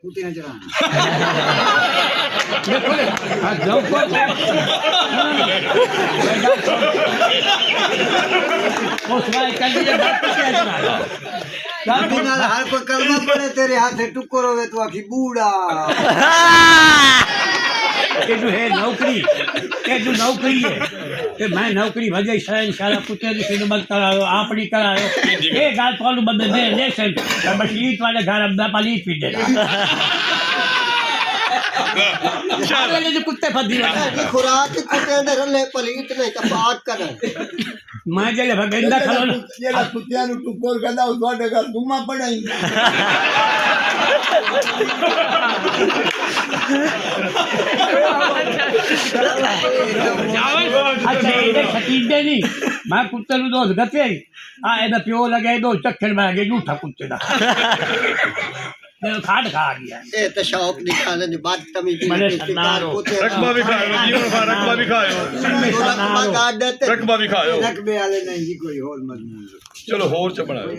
कुत्ते चढ़ा हर कोई कलमा पड़े तेरे हाथ से टुक्कर होवे तो आखी बूढ़ा नौकरी नौकरी है कि मैं नौकरी भजे शाला कुत्ते की खिदमत करायो आपनी करायो ये गाल तोलू बंदे दे लेसन मशीन वाले घर अंदर पाली पी दे जो कुत्ते फदी खुराक कुत्ते दे रले पलीत नहीं कपाट कर मैं जले भगेंदा खलो जेला कुत्तियां नु टुक्कर करदा उस वाडे घर दुमा पड़ाई अच्छा ये शकीदे नहीं मैं कुत्ते नु दोस्त गते आ एदा प्यो लगे दो चक्कर में आगे झूठा कुत्ते दा खाट खा गया ए तो शौक दिखाने दी बात तमीज बड़े सन्नारो रकबा भी खाओ जीवन का रकबा भी खाओ रकबा काट देते रकबा भी खाओ रकबे वाले नहीं जी कोई और मजमून चलो होर च बनाओ